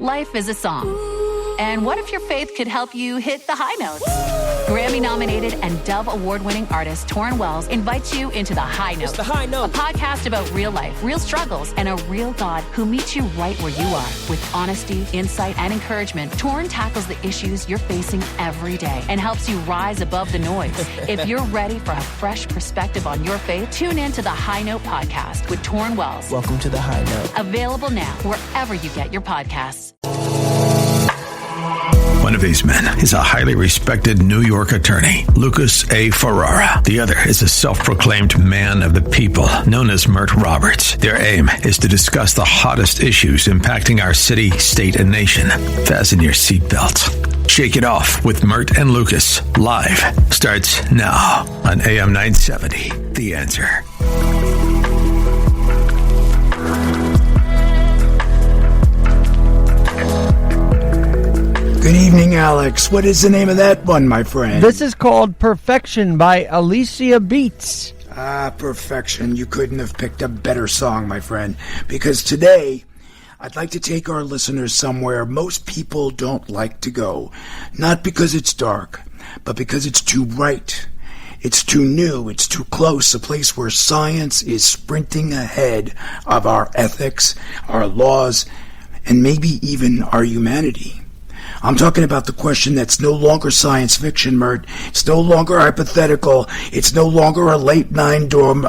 Life is a song. And what if your faith could help you hit the high notes? Grammy-nominated and Dove Award-winning artist Torrin Wells invites you into The High Note. It's The High Note. A podcast about real life, real struggles, and a real God who meets you right where you are. With honesty, insight, and encouragement, Torrin tackles the issues you're facing every day and helps you rise above the noise. If you're ready for a fresh perspective on your faith, tune in to The High Note podcast with Torrin Wells. Welcome to The High Note. Available now wherever you get your podcasts. One of these men is a highly respected New York attorney, Lucas A. Ferrara. The other is a self-proclaimed man of the people, known as Mert Roberts. Their aim is to discuss the hottest issues impacting our city, state, and nation. Fasten your seatbelts. Shake It Off with Mert and Lucas, live, starts now on AM 970. The Answer. Good evening, Alex. What is the name of that one, my friend? This is called Perfection by Alicia Beats. Perfection. You couldn't have picked a better song, my friend. Because today, I'd like to take our listeners somewhere most people don't like to go. Not because it's dark, but because it's too bright. It's too new. It's too close. A place where science is sprinting ahead of our ethics, our laws, and maybe even our humanity. I'm talking about the question that's no longer science fiction, Mert. It's no longer hypothetical. It's no longer a late night dorm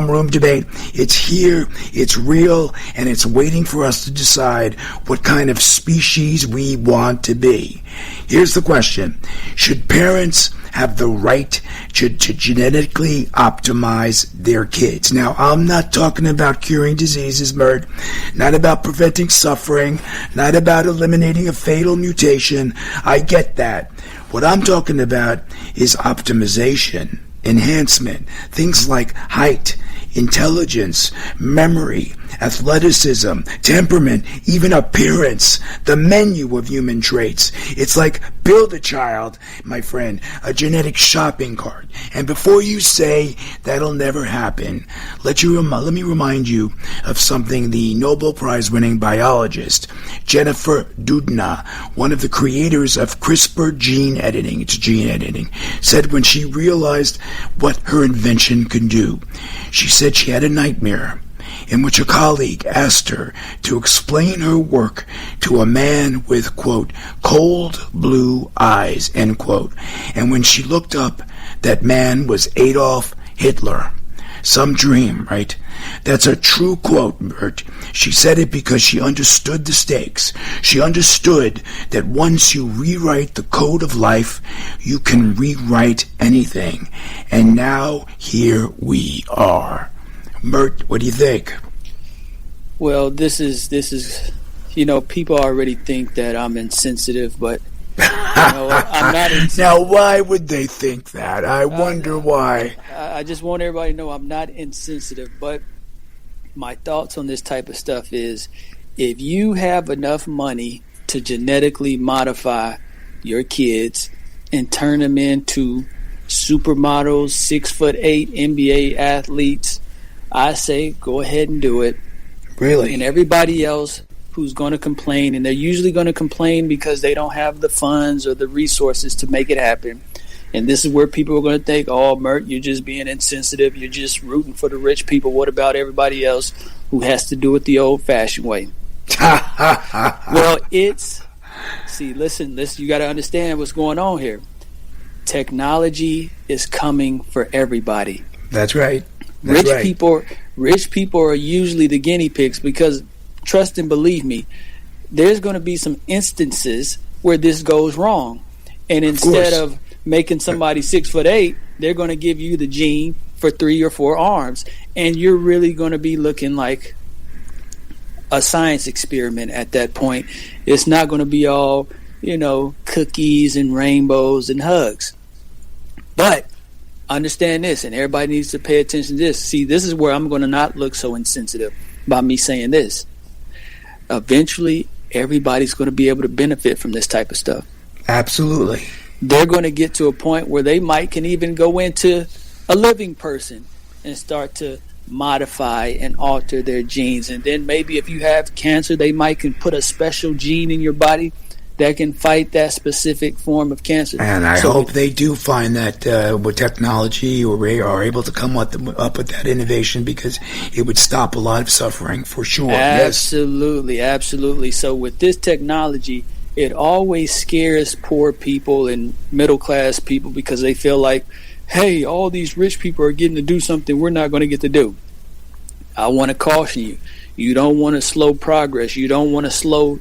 room debate. It's here, it's real, and it's waiting for us to decide what kind of species we want to be. Here's the question. Should parents have the right to genetically optimize their kids? Now, I'm not talking about curing diseases, Mert, not about preventing suffering, not about eliminating a fatal mutation. I get that. What I'm talking about is optimization, enhancement, things like height, intelligence, memory, athleticism, temperament, even appearance, the menu of human traits. It's like build a child, my friend, a genetic shopping cart. And before you say that'll never happen, let me remind you of something the Nobel Prize-winning biologist Jennifer Doudna, one of the creators of CRISPR gene editing, it's gene editing, said when she realized what her invention could do. She said she had a nightmare in which a colleague asked her to explain her work to a man with, quote, cold blue eyes, end quote. And when she looked up, that man was Adolf Hitler. Some dream, right? That's a true quote, Mert. She said it because she understood the stakes. She understood that once you rewrite the code of life, you can rewrite anything. And now, here we are. Mert, what do you think? Well, this is people already think that I'm insensitive, but I'm not insensitive. Now, why would they think that? I wonder why. I just want everybody to know I'm not insensitive, but my thoughts on this type of stuff is if you have enough money to genetically modify your kids and turn them into supermodels, 6'8" NBA athletes, I say go ahead and do it. Really? And everybody else who's going to complain, and they're usually going to complain because they don't have the funds or the resources to make it happen. And this is where people are going to think, oh, Mert, you're just being insensitive. You're just rooting for the rich people. What about everybody else who has to do it the old-fashioned way? Well, listen, you got to understand what's going on here. Technology is coming for everybody. That's right. Rich people are usually the guinea pigs because, trust and believe me, there's going to be some instances where this goes wrong. And instead of making somebody 6'8", they're going to give you the gene for 3 or 4 arms. And you're really going to be looking like a science experiment at that point. It's not going to be all, cookies and rainbows and hugs. But understand this, and everybody needs to pay attention to this. See, this is where I'm going to not look so insensitive by me saying this. Eventually, everybody's going to be able to benefit from this type of stuff. Absolutely. They're going to get to a point where they can even go into a living person and start to modify and alter their genes. And then maybe if you have cancer, they might can put a special gene in your body that can fight that specific form of cancer. And I hope they do find that with technology, or are able to come up with that innovation, because it would stop a lot of suffering for sure. Absolutely, absolutely. So with this technology, it always scares poor people and middle class people, because they feel like, hey, all these rich people are getting to do something we're not going to get to do. I want to caution you. You don't want to slow progress. You don't want to slow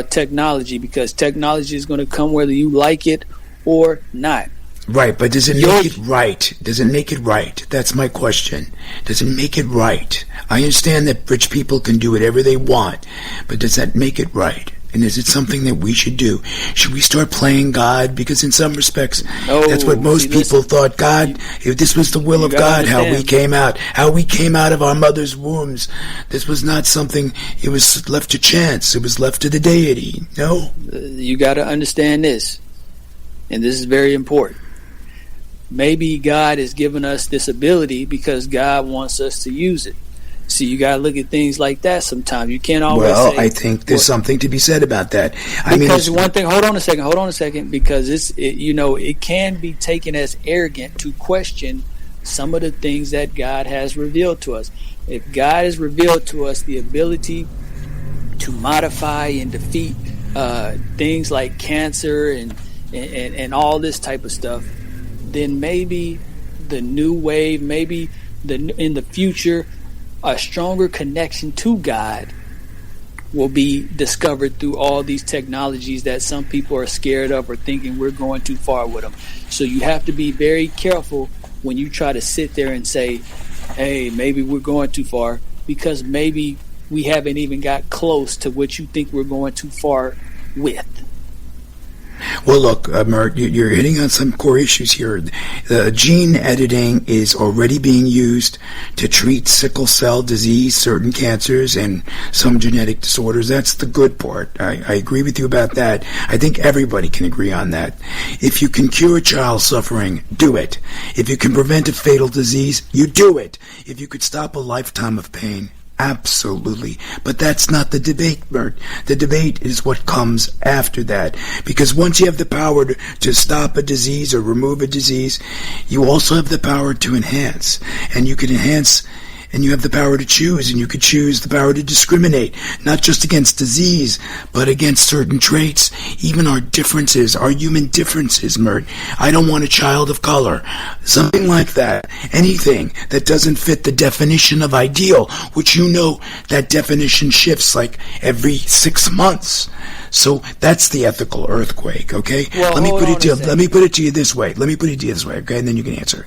technology, because technology is going to come whether you like it or not. Right, but does it make it right? Does it make it right? That's my question. Does it make it right? I understand that rich people can do whatever they want, but does that make it right? And is it something that we should do? Should we start playing God? Because in some respects, that's what most people thought. God, if this was the will of God, how we came out of our mother's wombs, this was not something, it was left to chance. It was left to the deity. No? You got to understand this, and this is very important. Maybe God has given us this ability because God wants us to use it. See, you got to look at things like that sometimes. You can't always say... I think there's something to be said about that. Because one thing... Hold on a second. Because it can be taken as arrogant to question some of the things that God has revealed to us. If God has revealed to us the ability to modify and defeat things like cancer and all this type of stuff, then maybe the new wave, maybe in the future, a stronger connection to God will be discovered through all these technologies that some people are scared of or thinking we're going too far with them. So you have to be very careful when you try to sit there and say, hey, maybe we're going too far, because maybe we haven't even got close to what you think we're going too far with. Well, look, Mert, you're hitting on some core issues here. Gene editing is already being used to treat sickle cell disease, certain cancers, and some genetic disorders. That's the good part. I agree with you about that. I think everybody can agree on that. If you can cure child suffering, do it. If you can prevent a fatal disease, you do it. If you could stop a lifetime of pain, absolutely. But that's not the debate, Bert. The debate is what comes after that. Because once you have the power to stop a disease or remove a disease, you also have the power to enhance. And you can enhance, and you have the power to choose, and you could choose the power to discriminate, not just against disease, but against certain traits, even our differences, our human differences, Mert. I don't want a child of color. Something like that. Anything that doesn't fit the definition of ideal, which you know that definition shifts like every 6 months. So that's the ethical earthquake, okay? Well, let me put it to you this way, okay? And then you can answer.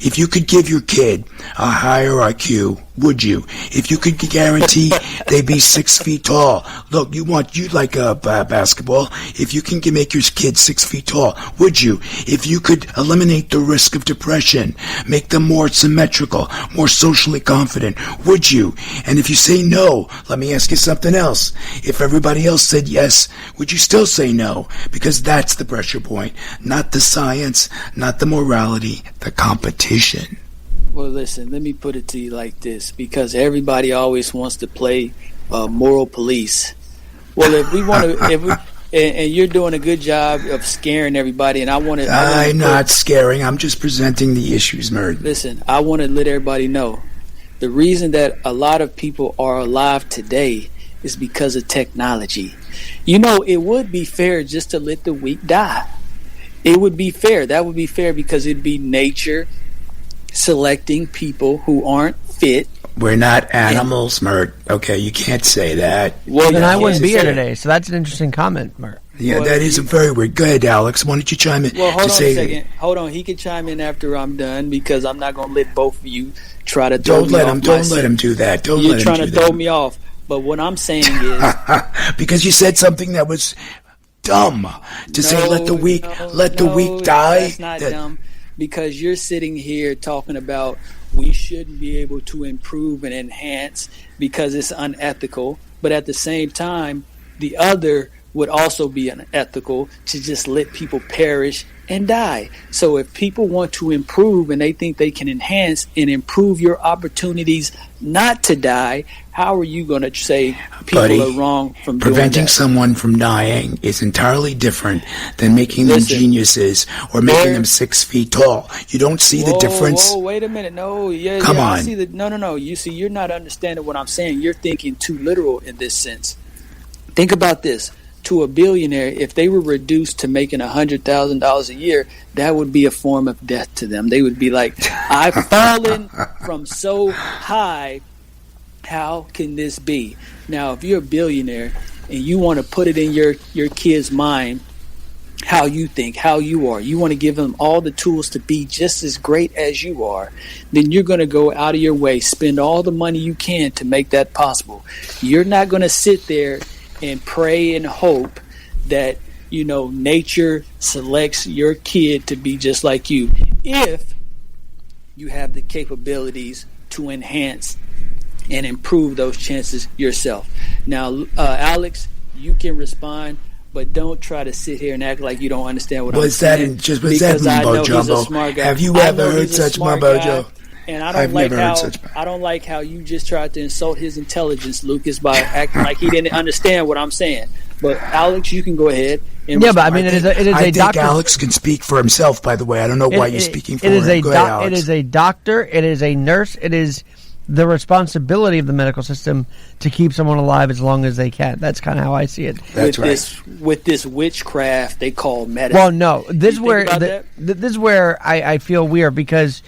If you could give your kid a higher IQ, would you? If you could guarantee they'd be 6 feet tall. Look, you like basketball. If you can make your kid 6 feet tall, would you? If you could eliminate the risk of depression, make them more symmetrical, more socially confident, would you? And if you say no, let me ask you something else. If everybody else said yes, would you still say no? Because that's the pressure point, not the science, not the morality, the competition. Well, listen, let me put it to you like this, because everybody always wants to play moral police. Well, if we want to, and you're doing a good job of scaring everybody, and I'm not scaring. I'm just presenting the issues, Mert. Listen, I want to let everybody know the reason that a lot of people are alive today is because of technology. You know, it would be fair just to let the weak die. It would be fair. That would be fair, because it'd be nature selecting people who aren't fit. We're not animals, Mert. Okay, you can't say that. Well, then I wouldn't be here today, so that's an interesting comment, Mert. Yeah, well, that is a very weird. Go ahead, Alex. Why don't you chime in? Well, hold on a second. Hold on. He can chime in after I'm done, because I'm not going to let both of you try to throw me off. Don't let him do that. You're trying to throw me off. But what I'm saying is... because you said something that was dumb. Say let the weak die. That's not dumb. Because you're sitting here talking about we shouldn't be able to improve and enhance because it's unethical. But at the same time, the other would also be unethical to just let people perish and die. So if people want to improve and they think they can enhance and improve your opportunities not to die, how are you going to say people are wrong from doing that? Preventing someone from dying is entirely different than making them geniuses or making them 6 feet tall. You don't see the difference? Whoa, wait a minute. No, Come on. I see no. You see, you're not understanding what I'm saying. You're thinking too literal in this sense. Think about this. To a billionaire, if they were reduced to making $100,000 a year, that would be a form of death to them. They would be like, I've fallen from so high. How can this be? Now, if you're a billionaire and you want to put it in your kid's mind how you think, how you are, you want to give them all the tools to be just as great as you are, then you're going to go out of your way, spend all the money you can to make that possible. You're not going to sit there and pray and hope that, nature selects your kid to be just like you, if you have the capabilities to enhance and improve those chances yourself. Now, Alex, you can respond, but don't try to sit here and act like you don't understand what I'm saying. Was that mumbo jumbo? Have you ever heard such mumbo jumbo? And I don't like how you just tried to insult his intelligence, Lucas, by acting like he didn't understand what I'm saying. But Alex, you can go ahead. And I think Alex can speak for himself. By the way, I don't know why you're speaking for him. It is a doctor. It is a nurse. It is the responsibility of the medical system to keep someone alive as long as they can. That's kind of how I see it. That's with this witchcraft they call medicine. Well, no, this is where I feel weird, because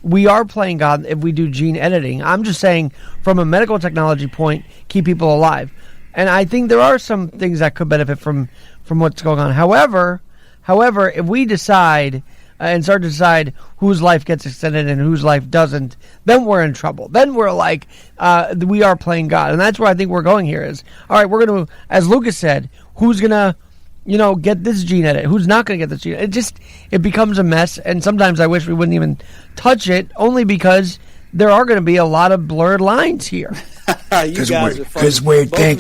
we are playing God if we do gene editing. I'm just saying, from a medical technology point, keep people alive. And I think there are some things that could benefit from what's going on. However, if we decide and start to decide whose life gets extended and whose life doesn't, then we're in trouble. Then we're like, we are playing God. And that's where I think we're going here is, all right, we're going to, as Lucas said, who's going to, get this gene edit? Who's not going to get this gene? It becomes a mess. And sometimes I wish we wouldn't even touch it, only because there are going to be a lot of blurred lines here. Thank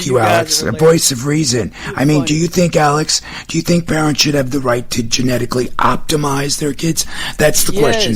you, Alex. A voice of reason. I mean, do you think parents should have the right to genetically optimize their kids? That's the question.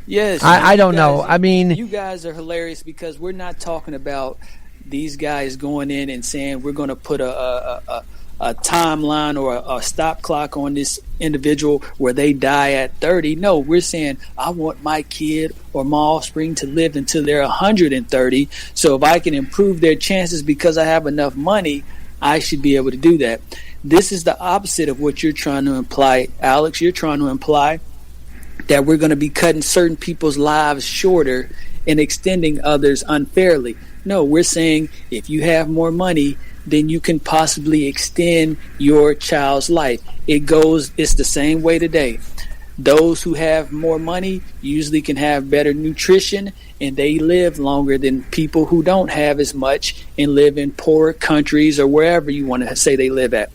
Yes. I don't know. I mean, you guys are hilarious, because we're not talking about these guys going in and saying we're going to put a timeline or a stop clock on this individual where they die at 30. No, we're saying I want my kid or my offspring to live until they're 130. So if I can improve their chances because I have enough money, I should be able to do that. This is the opposite of what you're trying to imply, Alex. You're trying to imply that we're going to be cutting certain people's lives shorter and extending others unfairly. No, we're saying if you have more money, then you can possibly extend your child's life. It's the same way today. Those who have more money usually can have better nutrition, and they live longer than people who don't have as much and live in poorer countries or wherever you want to say they live at.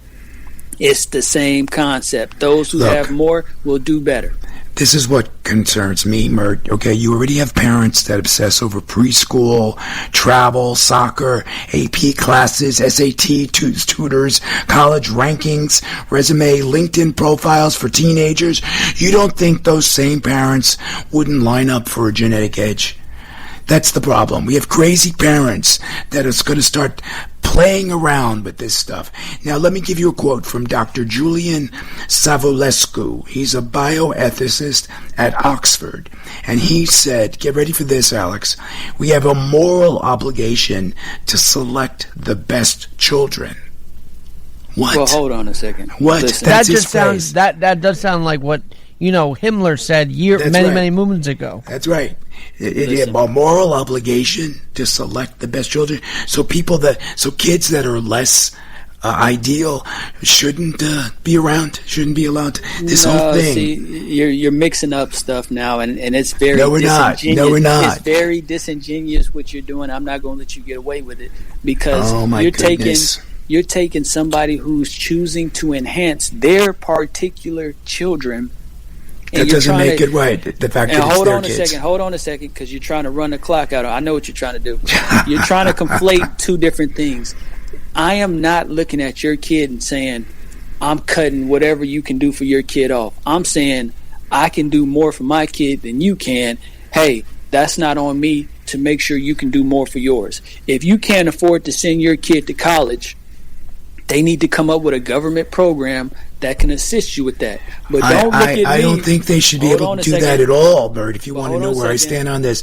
It's the same concept. Those who have more will do better. This is what concerns me, Mert. Okay, you already have parents that obsess over preschool, travel, soccer, AP classes, SAT tutors, college rankings, resume, LinkedIn profiles for teenagers. You don't think those same parents wouldn't line up for a genetic edge? That's the problem. We have crazy parents that are going to start playing around with this stuff. Now, let me give you a quote from Dr. Julian Savulescu. He's a bioethicist at Oxford. And he said, get ready for this, Alex, we have a moral obligation to select the best children. What? Well, hold on a second. What? Listen, that just sounds, that does sound like what, Himmler said many moons ago. That's right. It had a moral obligation to select the best children. So kids that are less ideal shouldn't be around, shouldn't be allowed. This whole thing. See, you're mixing up stuff now, and it's very disingenuous. No, we're not. It's very disingenuous what you're doing. I'm not going to let you get away with it, because you're taking somebody who's choosing to enhance their particular children. That doesn't make it right. The fact that it's their kids. Hold on a second, because you're trying to run the clock out. I know what you're trying to do. You're trying to conflate two different things. I am not looking at your kid and saying, I'm cutting whatever you can do for your kid off. I'm saying I can do more for my kid than you can. Hey, that's not on me to make sure you can do more for yours. If you can't afford to send your kid to college, they need to come up with a government program that can assist you with that. But don't look at me. I don't think they should be able to do that at all, Bert. If you want to know where I stand on this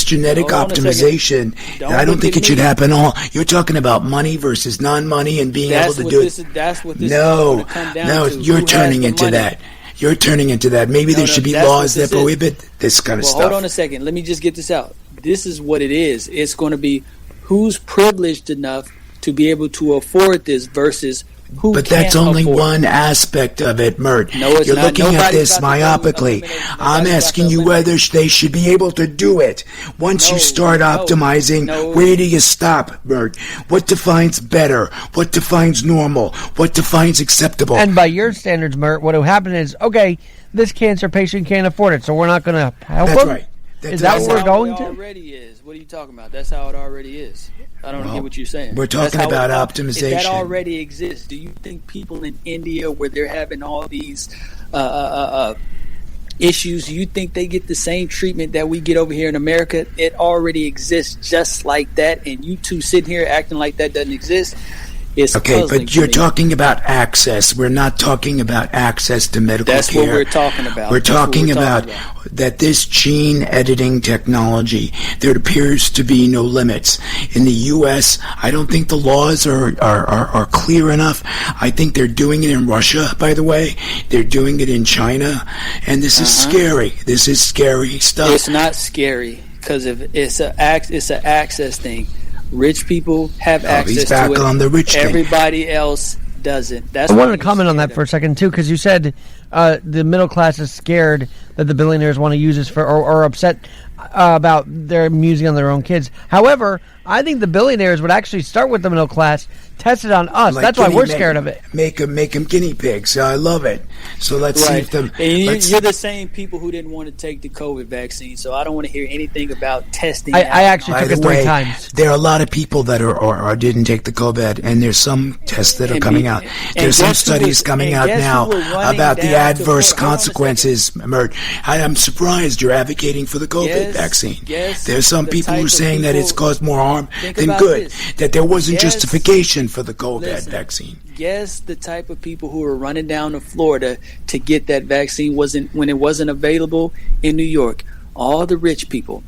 genetic optimization, I don't think it should happen all. You're talking about money versus non-money and being able to do it. That's what this is going to come down to. No, you're turning into that. You're turning into that. Maybe there should be laws that prohibit this kind of stuff. Hold on a second. Let me just get this out. This is what it is. It's going to be who's privileged enough to be able to afford this versus who but can't that's only afford one it. aspect of it, Mert. No, it's You're not. looking at Nobody's this about to myopically. eliminate- I'm nobody's asking about to you whether eliminate- they should be able to do it. Once you start optimizing, where do you stop, Mert? What defines better? What defines normal? What defines acceptable? And by your standards, Mert, what will happen is, okay, this cancer patient can't afford it, so we're not going to help That's him? right. Is that what we're going to? It already is. What are you talking about? That's how it already is. I don't get what you're saying. We're talking That's how about optimization. optimization. That already exists. Do you think people in India, where they're having all these issues, do you think they get the same treatment that we get over here in America? It already exists just like that, and you two sitting here acting like that doesn't exist. It's okay, but you're talking about access. We're not talking about access to medical care. That's what we're talking about. We're talking about that this gene editing technology, there appears to be no limits. In the U.S., I don't think the laws are clear enough. I think they're doing it in Russia, by the way. They're doing it in China. And this is scary. This is scary stuff. It's not scary because it's an access thing. Rich people have access he's back to it. on the rich thing. Everybody else doesn't. That's I wanted to comment on that for a second, too, because you said the middle class is scared that the billionaires want to use this for, or upset about their musing on their own kids. However, I think the billionaires would actually start with the middle class, test it on us. Like That's why we're scared of it. Make them guinea pigs. I love it. So let's see if them. And you're the same people who didn't want to take the COVID vaccine, so I don't want to hear anything about testing. I actually took it 3 times. There are a lot of people that are didn't take the COVID, and there's some tests that are coming out. There's some studies coming out now about the adverse consequences. Mert, I'm surprised you're advocating for the COVID vaccine. There's some people who are saying that it's caused more harm than good. That there wasn't justification for the COVID vaccine. Guess the type of people who were running down to Florida to get that vaccine when it wasn't available in New York. All the rich people.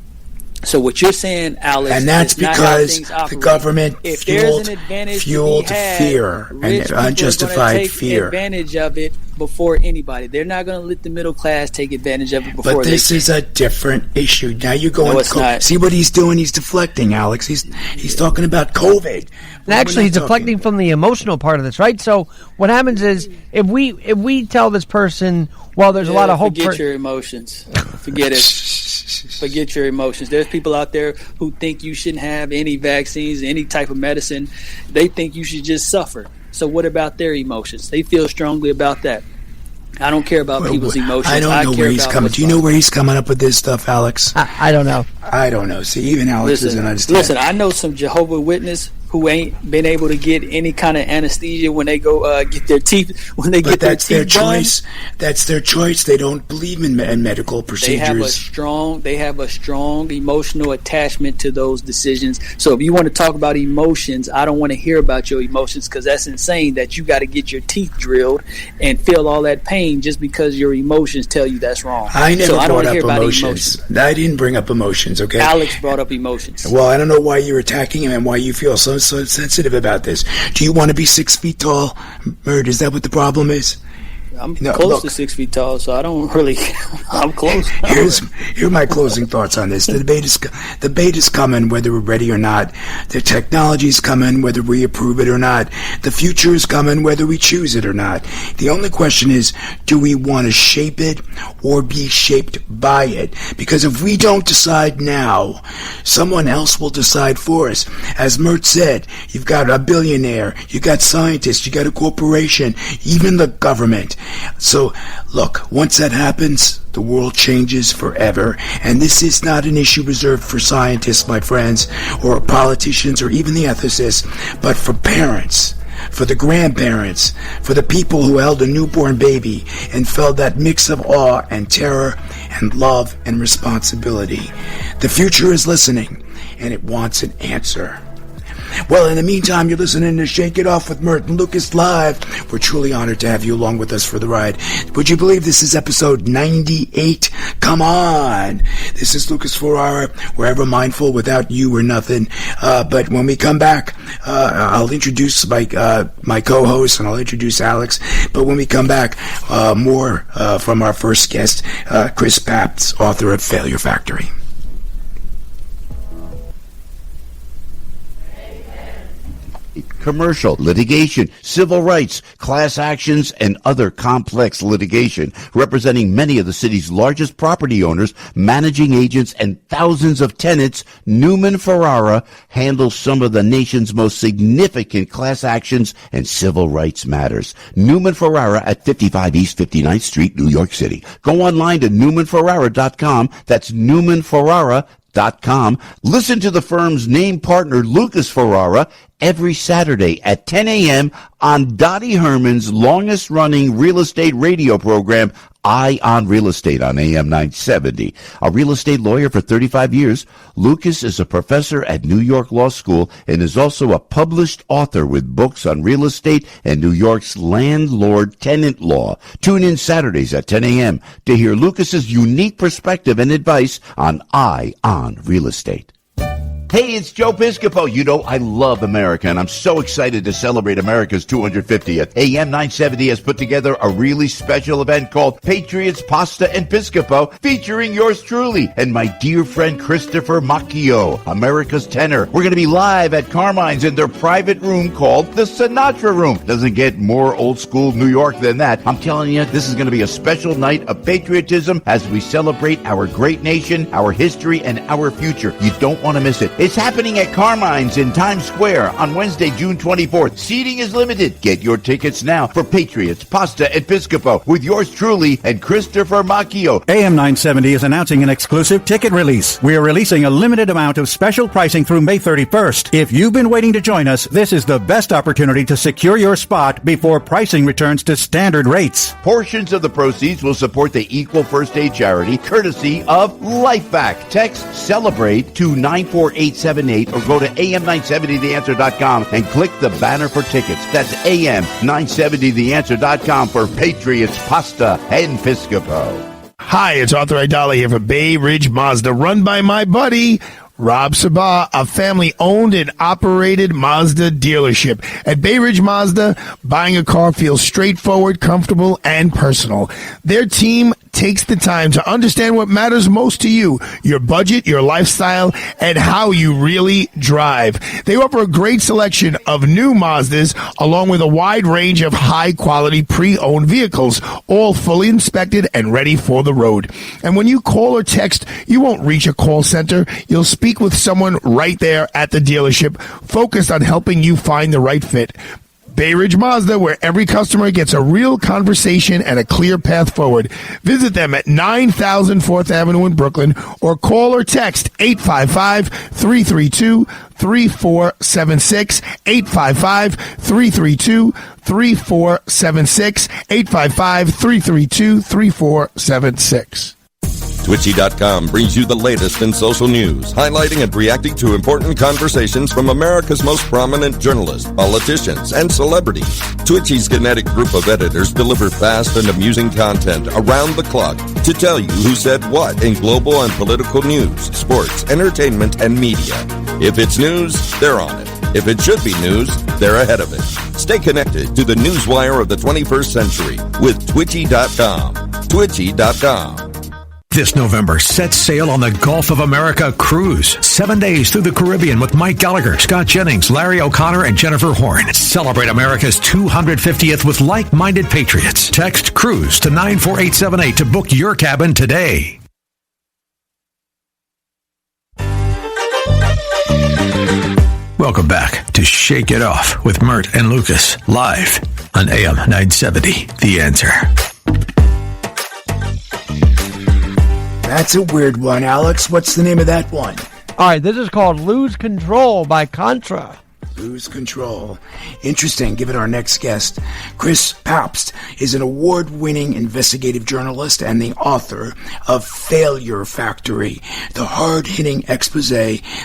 So what you're saying, Alex, and that's is not because how things operate. The government fueled had, fear and unjustified fear. Advantage of it before anybody. They're not going to let the middle class take advantage of it before. But this is a different issue. Now you're going. See what he's doing? He's deflecting, Alex. He's talking about COVID. And actually, he's deflecting from the emotional part of this, right? So what happens is if we tell this person, well, there's a lot of hope. Forget your emotions. Forget it. Forget your emotions. There's people out there who think you shouldn't have any vaccines, any type of medicine. They think you should just suffer. So what about their emotions? They feel strongly about that. I don't care about people's emotions. I don't know where he's coming. Do you know where he's coming up with this stuff, Alex? I don't know. I don't know. See, even Alex doesn't understand. Listen, I know some Jehovah's Witness who ain't been able to get any kind of anesthesia when they go get their teeth But that's their choice. That's their choice. They don't believe in medical procedures. They have a strong emotional attachment to those decisions. So if you want to talk about emotions, I don't want to hear about your emotions because that's insane that you got to get your teeth drilled and feel all that pain just because your emotions tell you that's wrong. I never brought up emotions. I didn't bring up emotions, okay? Alex brought up emotions. Well, I don't know why you're attacking him and why you feel so sensitive about this. Do you want to be 6 feet tall, Mert? Is that what the problem is? I'm close to 6 feet tall, so I don't really. I'm close. Here are my closing thoughts on this. The debate is coming, whether we're ready or not. The technology is coming, whether we approve it or not. The future is coming, whether we choose it or not. The only question is, do we want to shape it or be shaped by it? Because if we don't decide now, someone else will decide for us. As Mert said, you've got a billionaire, you've got scientists, you've got a corporation, even the government. So, look, once that happens, the world changes forever. And this is not an issue reserved for scientists, my friends, or politicians, or even the ethicists, but for parents, for the grandparents, for the people who held a newborn baby and felt that mix of awe and terror and love and responsibility. The future is listening, and it wants an answer. Well, in the meantime, you're listening to Shake It Off with Mert and Lucas live. We're truly honored to have you along with us for the ride. Would you believe this is episode 98? Come on! This is Lucas Ferrara. We're ever mindful, without you we're nothing. But when we come back, I'll introduce my co-host, and I'll introduce Alex. But when we come back, more from our first guest, Chris Papst, author of Failure Factory. Commercial, litigation, civil rights, class actions, and other complex litigation, representing many of the city's largest property owners, managing agents, and thousands of tenants. Newman Ferrara handles some of the nation's most significant class actions and civil rights matters. Newman Ferrara at 55 East 59th Street, New York City. Go online to newmanferrara.com. That's newmanferrara.com. Listen to the firm's name partner, Lucas Ferrara, every Saturday at 10 a.m. on Dottie Herman's longest-running real estate radio program, Eye on Real Estate, on AM 970. A real estate lawyer for 35 years, Lucas is a professor at New York Law School and is also a published author with books on real estate and New York's landlord-tenant law. Tune in Saturdays at 10 a.m. to hear Lucas's unique perspective and advice on Eye on Real Estate. Hey, it's Joe Piscopo. You know, I love America, and I'm so excited to celebrate America's 250th. AM 970 has put together a really special event called Patriots, Pasta, and Piscopo, featuring yours truly and my dear friend Christopher Macchio, America's tenor. We're going to be live at Carmine's in their private room called the Sinatra Room. Doesn't get more old school New York than that. I'm telling you, this is going to be a special night of patriotism as we celebrate our great nation, our history, and our future. You don't want to miss it. It's happening at Carmine's in Times Square on Wednesday, June 24th. Seating is limited. Get your tickets now for Patriots, Pasta, and Piscopo with yours truly and Christopher Macchio. AM 970 is announcing an exclusive ticket release. We are releasing a limited amount of special pricing through May 31st. If you've been waiting to join us, this is the best opportunity to secure your spot before pricing returns to standard rates. Portions of the proceeds will support the Equal First Aid charity, courtesy of LifeVac. Text CELEBRATE to 94878 or go to am970theanswer.com and click the banner for tickets. That's am970theanswer.com for Patriots, Pasta, and Piscopo. Hi, it's Arthur Idala here for Bay Ridge Mazda, run by my buddy Rob Sabah, a family-owned and operated Mazda dealership. At Bay Ridge Mazda, buying a car feels straightforward, comfortable, and personal. Their team takes the time to understand what matters most to you, your budget, your lifestyle, and how you really drive. They offer a great selection of new Mazdas, along with a wide range of high-quality pre-owned vehicles, all fully inspected and ready for the road. And when you call or text, you won't reach a call center. You'll speak with someone right there at the dealership, focused on helping you find the right fit. Bay Ridge Mazda, where every customer gets a real conversation and a clear path forward. Visit them at 9000 4th Avenue in Brooklyn or call or text 855-332-3476, 855-332-3476, 855-332-3476. Twitchy.com brings you the latest in social news, highlighting and reacting to important conversations from America's most prominent journalists, politicians, and celebrities. Twitchy's kinetic group of editors deliver fast and amusing content around the clock to tell you who said what in global and political news, sports, entertainment, and media. If it's news, they're on it. If it should be news, they're ahead of it. Stay connected to the newswire of the 21st century with Twitchy.com. Twitchy.com. This November, set sail on the Gulf of America cruise. 7 days through the Caribbean with Mike Gallagher, Scott Jennings, Larry O'Connor, and Jennifer Horn. Celebrate America's 250th with like-minded patriots. Text CRUISE to 94878 to book your cabin today. Welcome back to Shake It Off with Mert and Lucas, live on AM 970. The Answer. That's a weird one, Alex. What's the name of that one? All right, this is called Lose Control by Contra. Lose Control. Interesting. Give it our next guest. Chris Papst is an award-winning investigative journalist and the author of Failure Factory, the hard-hitting expose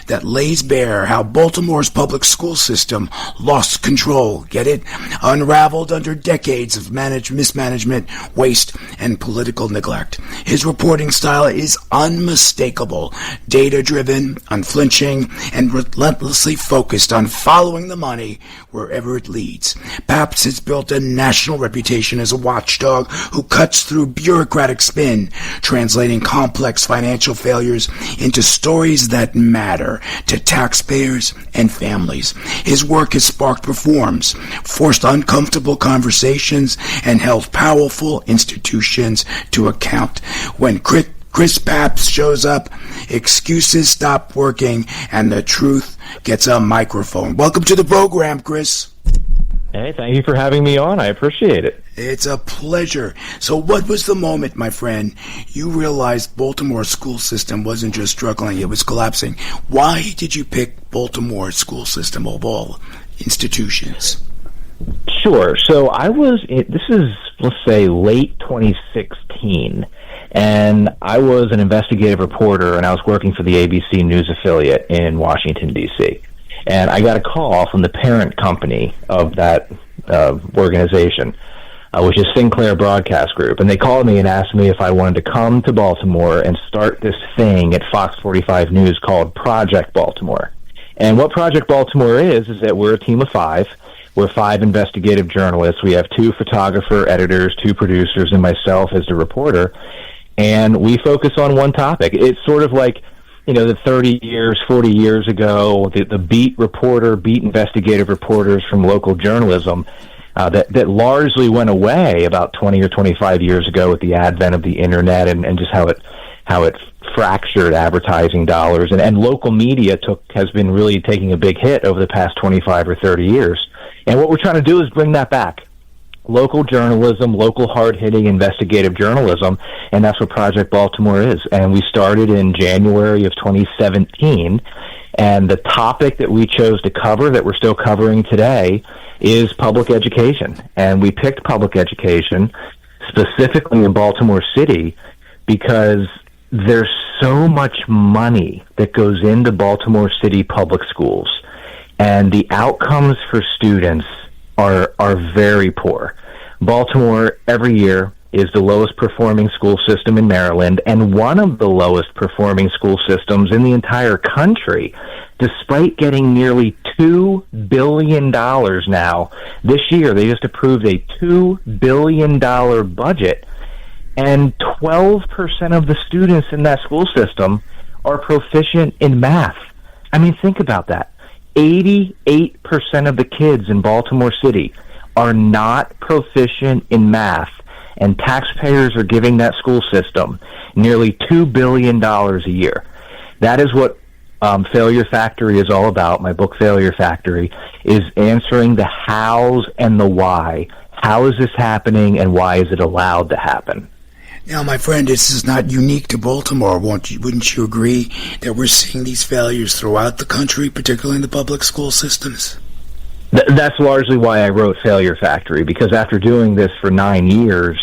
that lays bare how Baltimore's public school system lost control. Get it? Unraveled under decades of mismanagement, waste, and political neglect. His reporting style is unmistakable, data-driven, unflinching, and relentlessly focused on following the money wherever it leads. Papst has built a national reputation as a watchdog who cuts through bureaucratic spin, translating complex financial failures into stories that matter to taxpayers and families. His work has sparked reforms, forced uncomfortable conversations, and held powerful institutions to account. When Chris Papst shows up, excuses stop working, and the truth gets a microphone. Welcome to the program, Chris. Hey, thank you for having me on. I appreciate it. It's a pleasure. So what was the moment, my friend, you realized Baltimore's school system wasn't just struggling, it was collapsing? Why did you pick Baltimore's school system of all institutions? Sure. So this is, let's say, late 2016. And I was an investigative reporter, and I was working for the ABC News affiliate in Washington, D.C. And I got a call from the parent company of that organization, which is Sinclair Broadcast Group. And they called me and asked me if I wanted to come to Baltimore and start this thing at Fox 45 News called Project Baltimore. And what Project Baltimore is that we're a team of 5. We're 5 investigative journalists. We have 2 photographer editors, 2 producers, and myself as the reporter. And we focus on one topic. It's sort of like, the 30 years, 40 years ago, the beat investigative reporters from local journalism that largely went away about 20 or 25 years ago with the advent of the internet and just how it fractured advertising dollars. And local media has been really taking a big hit over the past 25 or 30 years. And what we're trying to do is bring that back. Local journalism, local hard-hitting investigative journalism, and that's what Project Baltimore is. And we started in January of 2017, and the topic that we chose to cover, that we're still covering today, is public education. And we picked public education specifically in Baltimore City because there's so much money that goes into Baltimore City public schools, and the outcomes for students are very poor. Baltimore, every year, is the lowest performing school system in Maryland and one of the lowest performing school systems in the entire country, despite getting nearly $2 billion now. This year, they just approved a $2 billion budget, and 12% of the students in that school system are proficient in math. I mean, think about that. 88% of the kids in Baltimore City are not proficient in math, and taxpayers are giving that school system nearly $2 billion a year. That is what Failure Factory is all about. My book, Failure Factory, is answering the hows and the why. How is this happening, and why is it allowed to happen? Now, my friend, this is not unique to Baltimore. Wouldn't you agree that we're seeing these failures throughout the country, particularly in the public school systems? That's largely why I wrote Failure Factory, because after doing this for 9 years,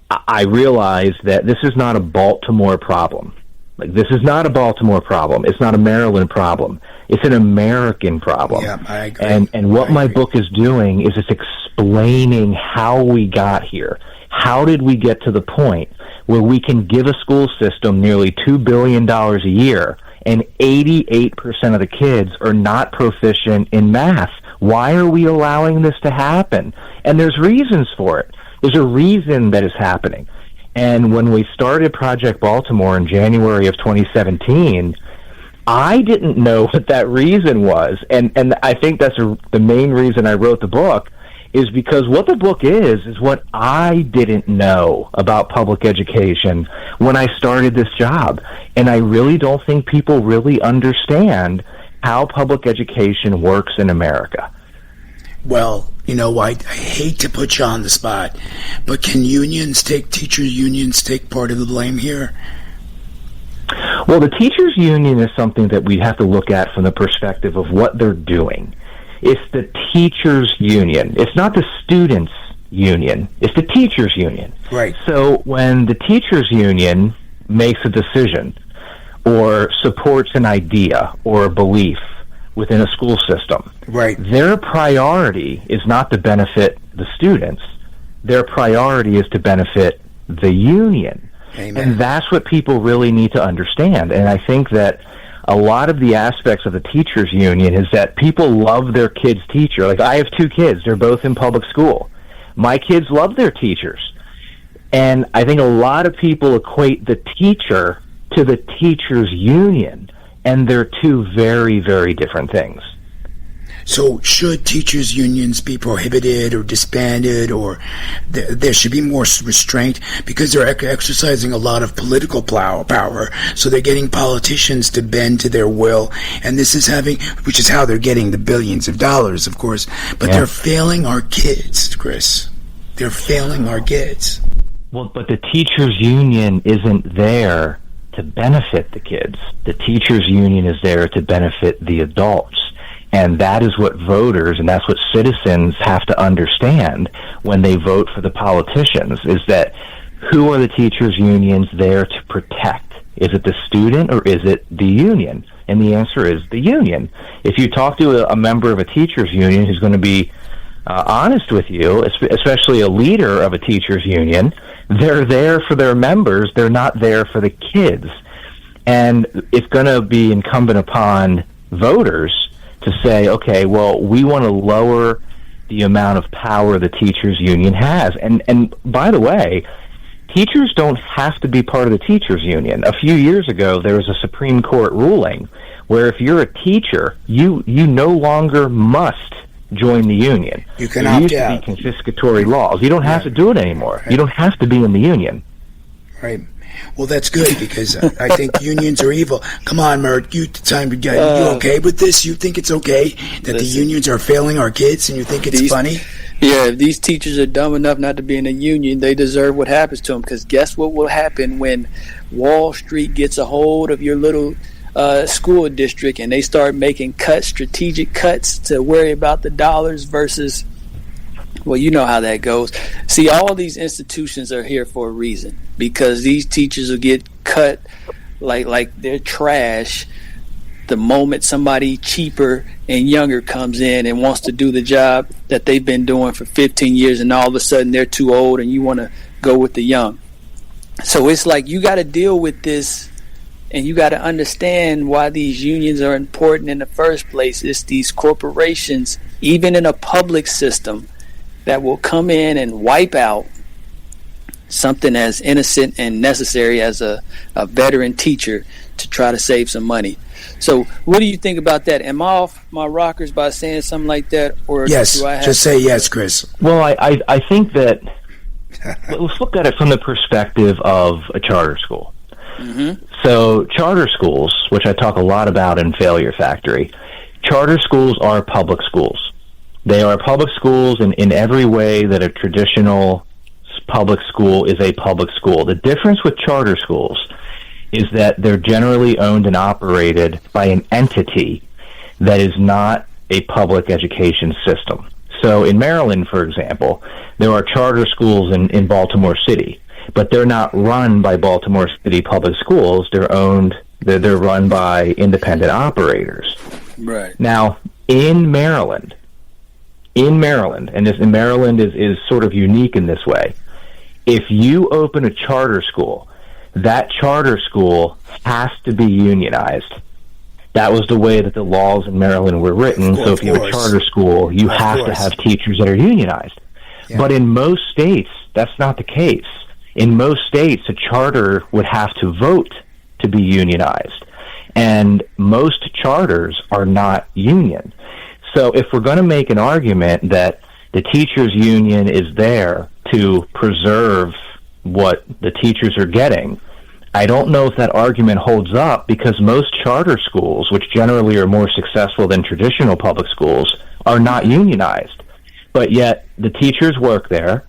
I realized that this is not a Baltimore problem. This is not a Baltimore problem. It's not a Maryland problem. It's an American problem. Yeah, I agree. And what my book is doing is it's explaining how we got here. How did we get to the point where we can give a school system nearly $2 billion a year and 88% of the kids are not proficient in math? Why are we allowing this to happen? And there's reasons for it. There's a reason that it's happening. And when we started Project Baltimore in January of 2017, I didn't know what that reason was. And I think that's the main reason I wrote the book, is because what the book is what I didn't know about public education when I started this job. And I really don't think people really understand how public education works in America. Well, I hate to put you on the spot, but can teachers unions take part of the blame here? Well, the teachers' union is something that we have to look at from the perspective of what they're doing. It's the teachers' union. It's not the students' union. It's the teachers' union. Right. So when the teachers' union makes a decision or supports an idea or a belief within a school system, right, their priority is not to benefit the students. Their priority is to benefit the union. Amen. And that's what people really need to understand. And I think that a lot of the aspects of the teachers union is that people love their kids' teacher. Like, I have 2 kids. They're both in public school. My kids love their teachers. And I think a lot of people equate the teacher to the teachers union, and they're 2 very, very different things. So should teachers' unions be prohibited or disbanded, or there should be more restraint because they're exercising a lot of political power, so they're getting politicians to bend to their will, and which is how they're getting the billions of dollars, of course, but they're failing our kids, Chris. They're failing our kids. Well, but the teachers' union isn't there to benefit the kids. The teachers' union is there to benefit the adults. And that is what voters and that's what citizens have to understand when they vote for the politicians, is that who are the teachers' unions there to protect? Is it the student or is it the union? And the answer is the union. If you talk to a member of a teachers' union who's going to be honest with you, especially a leader of a teachers' union, they're there for their members. They're not there for the kids. And it's going to be incumbent upon voters to say, okay, well, we want to lower the amount of power the teachers union has. And by the way, teachers don't have to be part of the teachers union. A few years ago, there was a Supreme Court ruling where if you're a teacher, you no longer must join the union. You can opt out. There used to be confiscatory laws. You don't have to do it anymore. Right. You don't have to be in the union. Right. Well, that's good because I think unions are evil. Come on, Mert, you okay with this? You think it's okay that the unions are failing our kids, and you think it's funny? Yeah, if these teachers are dumb enough not to be in a union, they deserve what happens to them. Because guess what will happen when Wall Street gets a hold of your little school district and they start making strategic cuts to worry about the dollars versus, well, you know how that goes. See, all these institutions are here for a reason, because these teachers will get cut like they're trash the moment somebody cheaper and younger comes in and wants to do the job that they've been doing for 15 years, and all of a sudden they're too old and you want to go with the young. So it's like you got to deal with this, and you got to understand why these unions are important in the first place. It's these corporations, even in a public system, that will come in and wipe out something as innocent and necessary as a veteran teacher to try to save some money. So what do you think about that? Am I off my rockers by saying something like that? Or yes, do I have just say yes, Chris. Well, I think that let's look at it from the perspective of a charter school. Mm-hmm. So charter schools, which I talk a lot about in Failure Factory, charter schools are public schools. They are public schools in every way that a traditional public school is a public school. The difference with charter schools is that they're generally owned and operated by an entity that is not a public education system. So in Maryland, for example, there are charter schools in Baltimore City, but they're not run by Baltimore City Public Schools. They're run by independent operators. Right. Now, in Maryland, and Maryland is sort of unique in this way. If you open a charter school, that charter school has to be unionized. That was the way that the laws in Maryland were written. So if you have a charter school, you have to have teachers that are unionized. Yeah. But in most states, that's not the case. In most states, a charter would have to vote to be unionized. And most charters are not union. So if we're going to make an argument that the teachers union is there to preserve what the teachers are getting, I don't know if that argument holds up, because most charter schools, which generally are more successful than traditional public schools, are not unionized. but yet the teachers work there.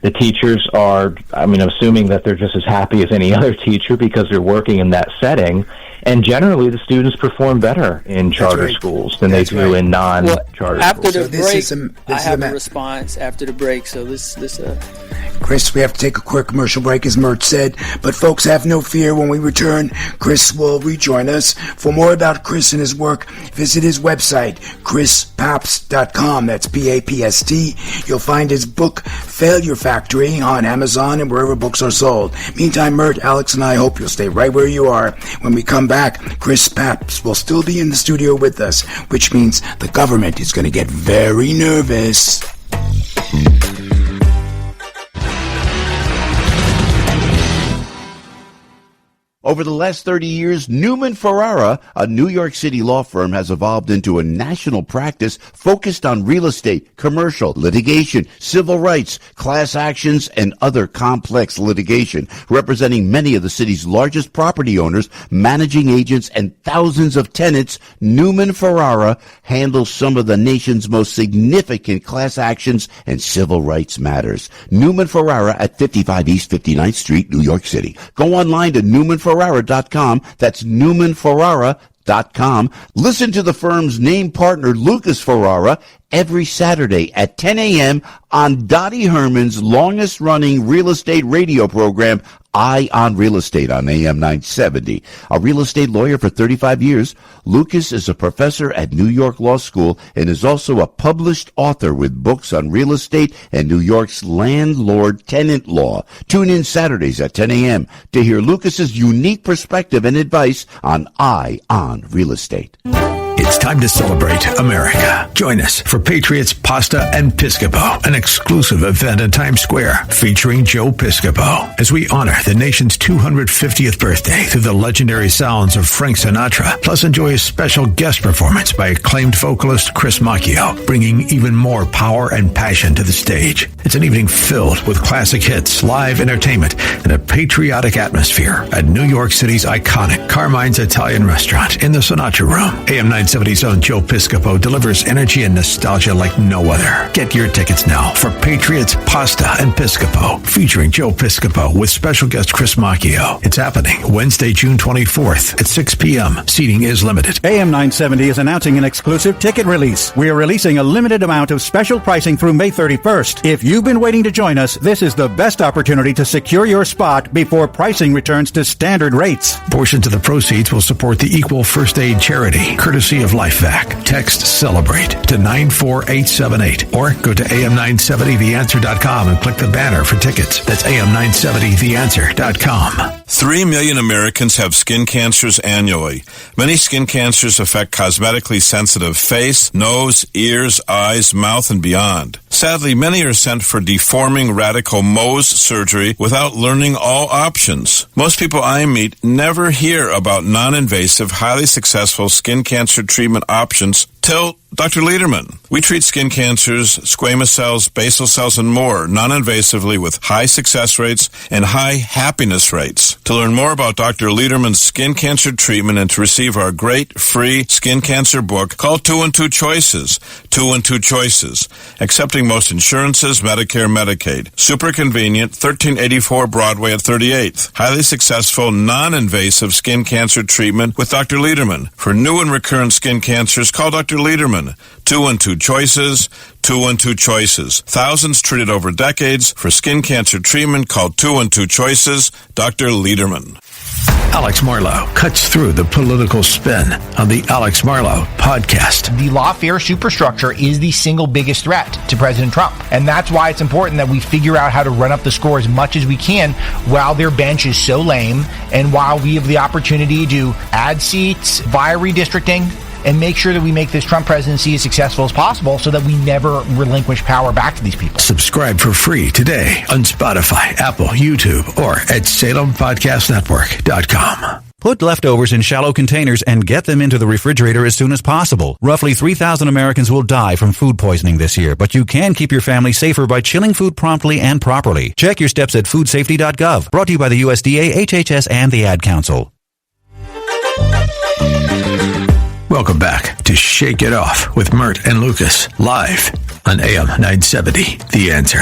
The teachers are, assuming that they're just as happy as any other teacher because they're working in that setting. And generally, the students perform better in charter schools than they do in non-charter schools. After the break, I have a response after the break. So Chris, we have to take a quick commercial break, as Mert said. But folks, have no fear. When we return, Chris will rejoin us. For more about Chris and his work, visit his website, chrispapst.com. That's P-A-P-S-T. You'll find his book, Failure Factory, on Amazon and wherever books are sold. Meantime, Mert, Alex, and I hope you'll stay right where you are. When we come back, Chris Papst will still be in the studio with us, which means the government is going to get very nervous. Over the last 30 years, Newman Ferrara, a New York City law firm, has evolved into a national practice focused on real estate, commercial, litigation, civil rights, class actions, and other complex litigation, representing many of the city's largest property owners, managing agents, and thousands of tenants. Newman Ferrara handles some of the nation's most significant class actions and civil rights matters. Newman Ferrara at 55 East 59th Street, New York City. Go online to NewmanFerrara.com. That's NewmanFerrara.com. Listen to the firm's name partner, Lucas Ferrara, every Saturday at 10 a.m. on Dottie Herman's longest-running real estate radio program, Eye on Real Estate, on AM 970. A real estate lawyer for 35 years, Lucas is a professor at New York Law School and is also a published author with books on real estate and New York's landlord-tenant law. Tune in Saturdays at 10 a.m. to hear Lucas's unique perspective and advice on Eye on Real Estate. It's time to celebrate America. Join us for Patriots Pasta and Piscopo, an exclusive event in Times Square featuring Joe Piscopo, as we honor the nation's 250th birthday through the legendary sounds of Frank Sinatra. Plus, enjoy a special guest performance by acclaimed vocalist Chris Macchio, bringing even more power and passion to the stage. It's an evening filled with classic hits, live entertainment, and a patriotic atmosphere at New York City's iconic Carmine's Italian Restaurant in the Sinatra Room. AM 970's own Joe Piscopo delivers energy and nostalgia like no other. Get your tickets now for Patriots Pasta and Piscopo, featuring Joe Piscopo with special guest Chris Macchio. It's happening Wednesday, June 24th at 6 p.m. Seating is limited. AM 970 is announcing an exclusive ticket release. We are releasing a limited amount of special pricing through May 31st. If you've been waiting to join us, this is the best opportunity to secure your spot before pricing returns to standard rates. Portions of the proceeds will support the Equal First Aid charity, courtesy of LifeVac. Text CELEBRATE to 94878 or go to am970theanswer.com and click the banner for tickets. That's am970theanswer.com. 3 million Americans have skin cancers annually. Many skin cancers affect cosmetically sensitive face, nose, ears, eyes, mouth, and beyond. Sadly, many are sent for deforming radical Mohs surgery without learning all options. Most people I meet never hear about non-invasive, highly successful skin cancer treatment options till Dr. Lederman. We treat skin cancers, squamous cells, basal cells, and more non-invasively with high success rates and high happiness rates. To learn more about Dr. Lederman's skin cancer treatment and to receive our great free skin cancer book, call 212 Choices. 212 Choices. Accepting most insurances, Medicare, Medicaid. Super convenient, 1384 Broadway at 38th. Highly successful, non-invasive skin cancer treatment with Dr. Lederman. For new and recurrent skin cancers, call Dr. Lederman. 212 Choices. 212 Choices. Thousands treated over decades. For skin cancer treatment, call 212 Choices. Dr. Lederman. Alex Marlow cuts through the political spin on the Alex Marlow podcast. The lawfare superstructure is the single biggest threat to President Trump. And that's why it's important that we figure out how to run up the score as much as we can while their bench is so lame and while we have the opportunity to add seats via redistricting and make sure that we make this Trump presidency as successful as possible so that we never relinquish power back to these people. Subscribe for free today on Spotify, Apple, YouTube, or at SalemPodcastNetwork.com. Put leftovers in shallow containers and get them into the refrigerator as soon as possible. Roughly 3,000 Americans will die from food poisoning this year, but you can keep your family safer by chilling food promptly and properly. Check your steps at foodsafety.gov. Brought to you by the USDA, HHS, and the Ad Council. Welcome back to Shake It Off with Mert and Lucas, live on AM 970, The Answer.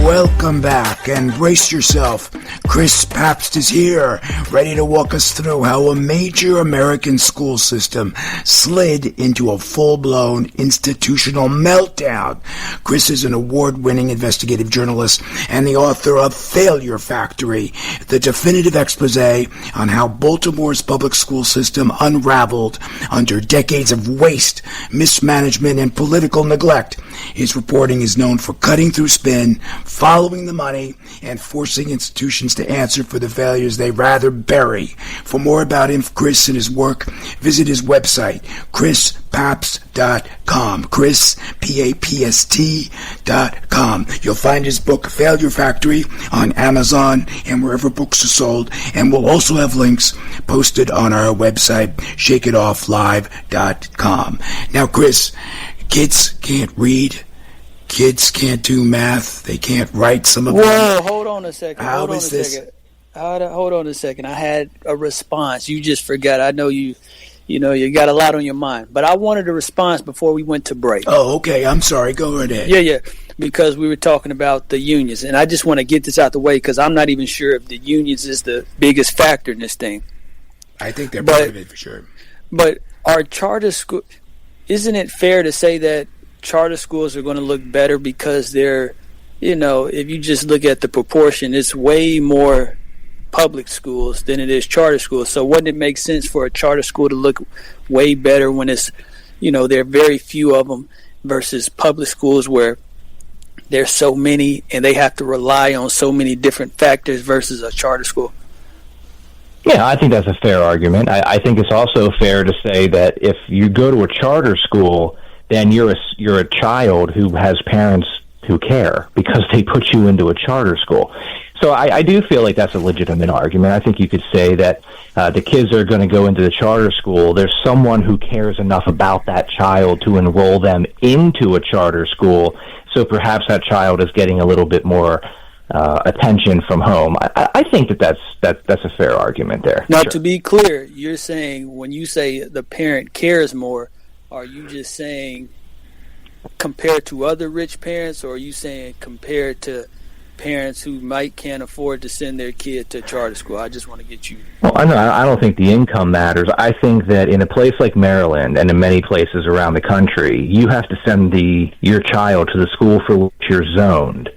Welcome back, and brace yourself. Chris Papst is here, ready to walk us through how a major American school system slid into a full-blown institutional meltdown. Chris is an award-winning investigative journalist and the author of Failure Factory, the definitive expose on how Baltimore's public school system unraveled under decades of waste, mismanagement, and political neglect. His reporting is known for cutting through spin, following the money, and forcing institutions to answer for the failures they rather bury. For more about him, Chris, and his work, visit his website, chrispapst.com. Chris, Papst.com. You'll find his book, Failure Factory, on Amazon and wherever books are sold, and we'll also have links posted on our website, shakeitofflive.com. Now, Chris, kids can't read. Kids can't do math. They can't write some of them. Whoa, hold on a second. How Hold is this? Hold on a second. I had a response. You just forgot. I know you got a lot on your mind. But I wanted a response before we went to break. Oh, okay. I'm sorry. Go right ahead. Yeah. Because we were talking about the unions. And I just want to get this out the way because I'm not even sure if the unions is the biggest factor in this thing. I think they're part of it for sure. But our charter school, isn't it fair to say that charter schools are going to look better because they're, if you just look at the proportion, it's way more public schools than it is charter schools. So wouldn't it make sense for a charter school to look way better when it's, there are very few of them versus public schools where there's so many and they have to rely on so many different factors versus a charter school? Yeah, I think that's a fair argument. I think it's also fair to say that if you go to a charter school, then you're a child who has parents who care because they put you into a charter school. So I do feel like that's a legitimate argument. I think you could say that the kids are going to go into the charter school. There's someone who cares enough about that child to enroll them into a charter school. So perhaps that child is getting a little bit more attention from home. I think that's a fair argument there. Now, to be clear, you're saying when you say the parent cares more, are you just saying compared to other rich parents, or are you saying compared to parents who can't afford to send their kid to charter school? I just want to get you. Well, I don't think the income matters. I think that in a place like Maryland and in many places around the country, you have to send your child to the school for which you're zoned.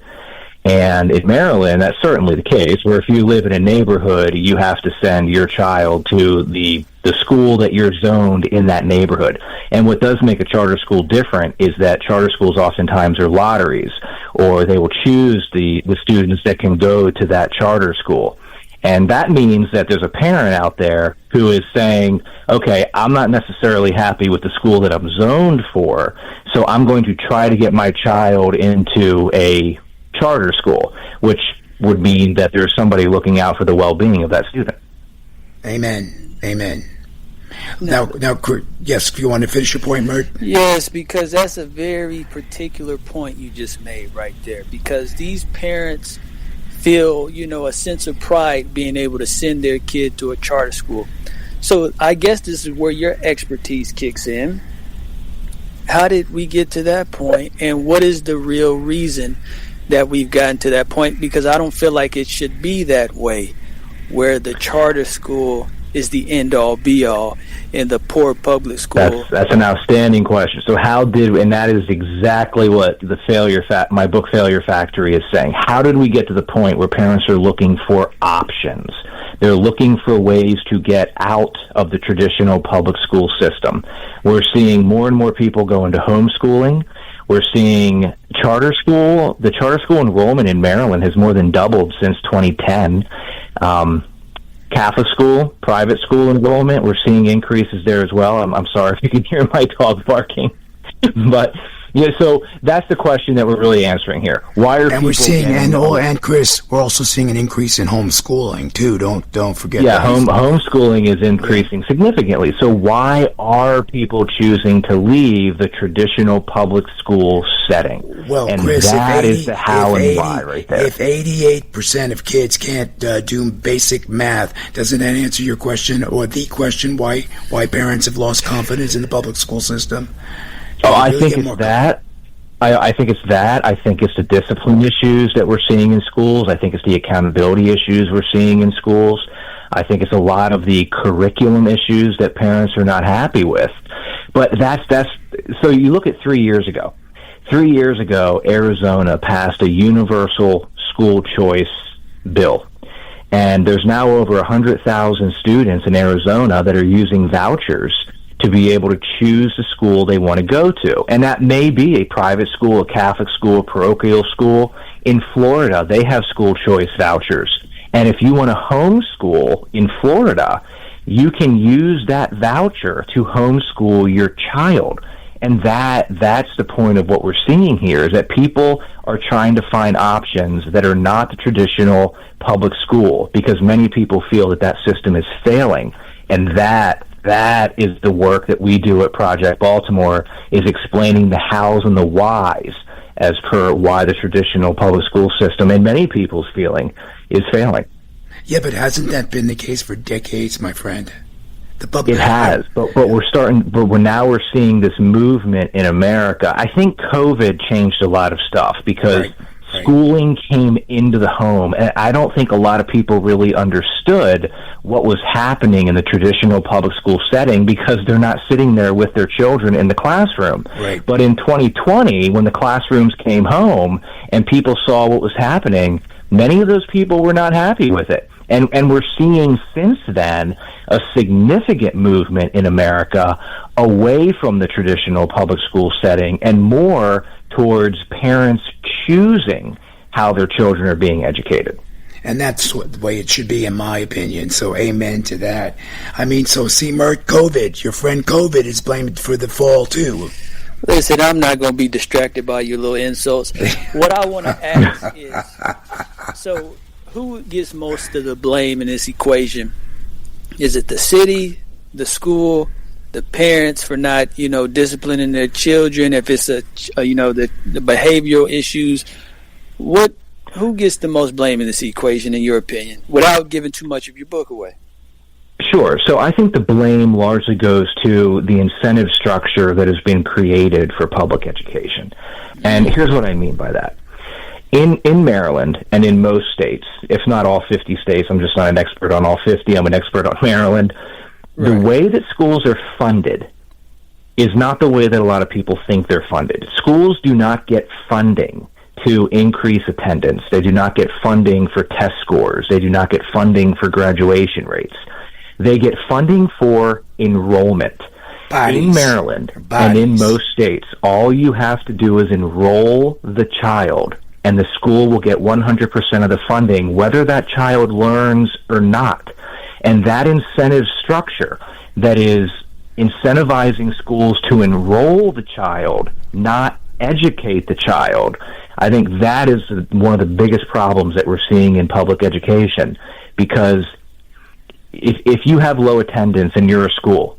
And in Maryland, that's certainly the case, where if you live in a neighborhood, you have to send your child to the school that you're zoned in that neighborhood. And what does make a charter school different is that charter schools oftentimes are lotteries, or they will choose the students that can go to that charter school. And that means that there's a parent out there who is saying, okay, I'm not necessarily happy with the school that I'm zoned for, so I'm going to try to get my child into a charter school, which would mean that there's somebody looking out for the well-being of that student. Amen. Now, yes, if you want to finish your point, Mert? Yes, because that's a very particular point you just made right there. Because these parents feel, a sense of pride being able to send their kid to a charter school. So I guess this is where your expertise kicks in. How did we get to that point, and what is the real reason that we've gotten to that point? Because I don't feel like it should be that way, where the charter school is the end-all, be-all, and the poor public school. That's an outstanding question. So and that is exactly what my book Failure Factory is saying. How did we get to the point where parents are looking for options? They're looking for ways to get out of the traditional public school system. We're seeing more and more people go into homeschooling. We're seeing the charter school enrollment in Maryland has more than doubled since 2010. Catholic school, private school enrollment, we're seeing increases there as well. I'm sorry if you can hear my dog barking. But Yeah, so that's the question that we're really answering here. Why are people we're seeing and Chris, we're also seeing an increase in homeschooling too. Don't forget. Yeah, homeschooling is increasing significantly. So why are people choosing to leave the traditional public school setting? Well, and Chris, that is the how and why right there. If 88% of kids can't do basic math, doesn't that answer your question or the question why parents have lost confidence in the public school system? I think it's that. I think it's that. I think it's the discipline issues that we're seeing in schools. I think it's the accountability issues we're seeing in schools. I think it's a lot of the curriculum issues that parents are not happy with. But that's so you look at 3 years ago. 3 years ago, Arizona passed a universal school choice bill. And there's now over 100,000 students in Arizona that are using vouchers to be able to choose the school they want to go to. And that may be a private school, a Catholic school, a parochial school. In Florida, they have school choice vouchers. And if you want to homeschool in Florida, you can use that voucher to homeschool your child. And that's the point of what we're seeing here, is that people are trying to find options that are not the traditional public school, because many people feel that system is failing. And that is the work that we do at Project Baltimore, is explaining the hows and the whys as per why the traditional public school system, in many people's feeling, is failing. Yeah, but hasn't that been the case for decades, my friend? It has, but we're seeing this movement in America. I think COVID changed a lot of stuff because schooling came into the home, and I don't think a lot of people really understood what was happening in the traditional public school setting because they're not sitting there with their children in the classroom. Right. But in 2020, when the classrooms came home and people saw what was happening, many of those people were not happy with it. And we're seeing since then a significant movement in America away from the traditional public school setting and more towards parents choosing how their children are being educated. And that's the way it should be, in my opinion. So amen to that. I mean, so see, Mert, COVID, your friend COVID is blamed for the fall too. Listen, I'm not going to be distracted by your little insults. What I want to ask is, so who gets most of the blame in this equation? Is it the city, the school, the parents for not, disciplining their children? If it's the behavioral issues, who gets the most blame in this equation, in your opinion, without giving too much of your book away? Sure. So I think the blame largely goes to the incentive structure that has been created for public education. And here's what I mean by that. In Maryland and in most states, if not all 50 states, I'm just not an expert on all 50, I'm an expert on Maryland, right. The way that schools are funded is not the way that a lot of people think they're funded. Schools do not get funding to increase attendance. They do not get funding for test scores. They do not get funding for graduation rates. They get funding for enrollment. In Maryland and in most states, all you have to do is enroll the child, and the school will get 100% of the funding, whether that child learns or not. And that incentive structure that is incentivizing schools to enroll the child, not educate the child, I think that is one of the biggest problems that we're seeing in public education. Because if you have low attendance and you're a school,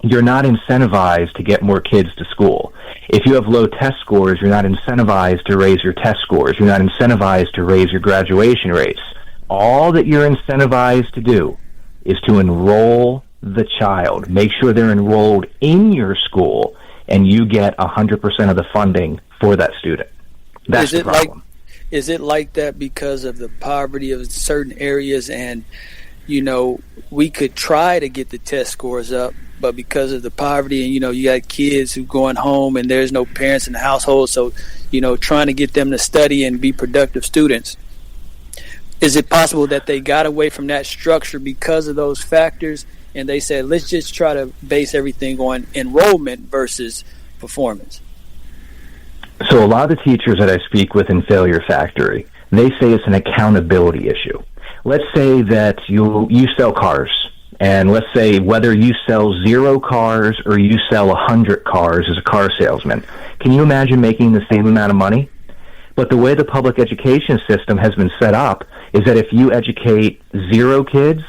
you're not incentivized to get more kids to school. If you have low test scores, you're not incentivized to raise your test scores. You're not incentivized to raise your graduation rates. All that you're incentivized to do is to enroll the child. Make sure they're enrolled in your school, and you get 100% of the funding for that student. That's the problem. Is it like that because of the poverty of certain areas, and we could try to get the test scores up, but because of the poverty and, you got kids who going home and there's no parents in the household, so, trying to get them to study and be productive students. Is it possible that they got away from that structure because of those factors, and they said, let's just try to base everything on enrollment versus performance? So a lot of the teachers that I speak with in Failure Factory, they say it's an accountability issue. Let's say that you sell cars And let's say whether you sell 0 cars or you sell 100 cars as a car salesman, can you imagine making the same amount of money? But the way the public education system has been set up is that if you educate 0 kids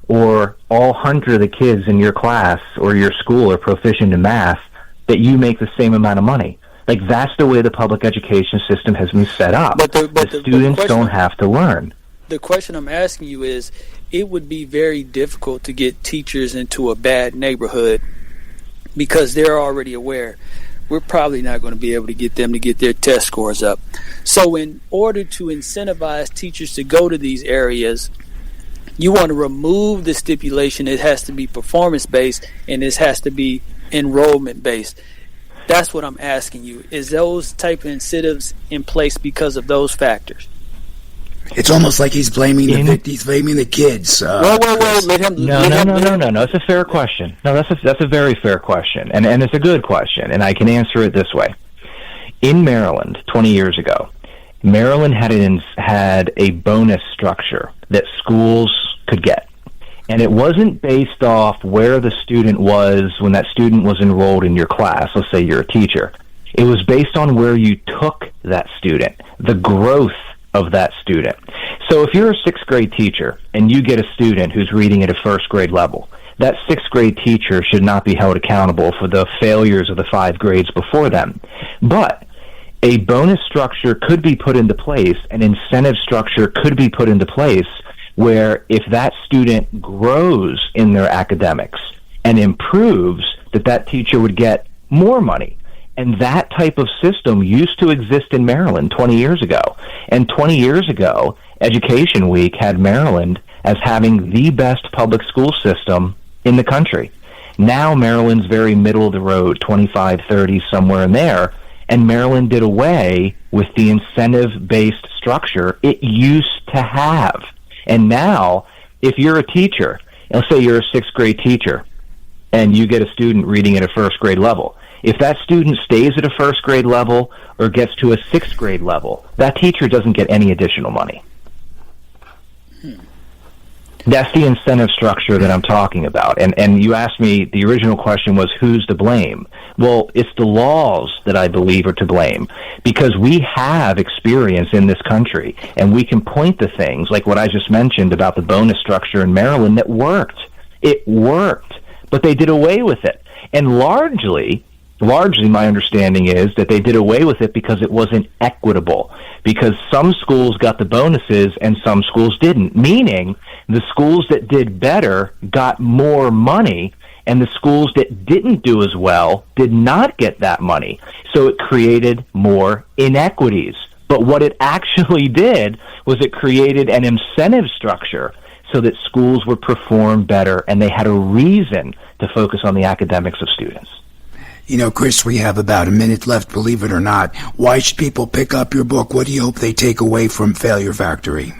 or all 100 of the kids in your class or your school are proficient in math, that you make the same amount of money. Like, that's the way the public education system has been set up. But the students don't have to learn. The question I'm asking you is, it would be very difficult to get teachers into a bad neighborhood because they're already aware we're probably not going to be able to get them to get their test scores up. So in order to incentivize teachers to go to these areas, you want to remove the stipulation it has to be performance-based and this has to be enrollment-based. That's what I'm asking you. Is those type of incentives in place because of those factors? It's almost like he's blaming the kids. Whoa. No. It's a fair question. No, that's a very fair question, and it's a good question, and I can answer it this way. In Maryland, 20 years ago, Maryland had a bonus structure that schools could get, and it wasn't based off where the student was when that student was enrolled in your class. Let's say you're a teacher. It was based on where you took that student, the growth of that student. So if you're a 6th grade teacher and you get a student who's reading at a 1st grade level, that 6th grade teacher should not be held accountable for the failures of the 5 grades before them. But a bonus structure could be put into place, an incentive structure could be put into place where if that student grows in their academics and improves, that teacher would get more money. And that type of system used to exist in Maryland 20 years ago. And 20 years ago, Education Week had Maryland as having the best public school system in the country. Now Maryland's very middle of the road, 25, 30, somewhere in there. And Maryland did away with the incentive-based structure it used to have. And now, if you're a teacher, let's say you're a 6th grade teacher, and you get a student reading at a 1st grade level, if that student stays at a 1st grade level or gets to a 6th grade level, that teacher doesn't get any additional money. That's the incentive structure that I'm talking about. And you asked me, the original question was, who's to blame? Well, it's the laws that I believe are to blame, because we have experience in this country, and we can point to things like what I just mentioned about the bonus structure in Maryland that worked. It worked, but they did away with it. And largely my understanding is that they did away with it because it wasn't equitable, because some schools got the bonuses and some schools didn't, meaning the schools that did better got more money and the schools that didn't do as well did not get that money. So it created more inequities. But what it actually did was it created an incentive structure so that schools would perform better and they had a reason to focus on the academics of students. You know, Chris, we have about a minute left, believe it or not. Why should people pick up your book? What do you hope they take away from Failure Factory?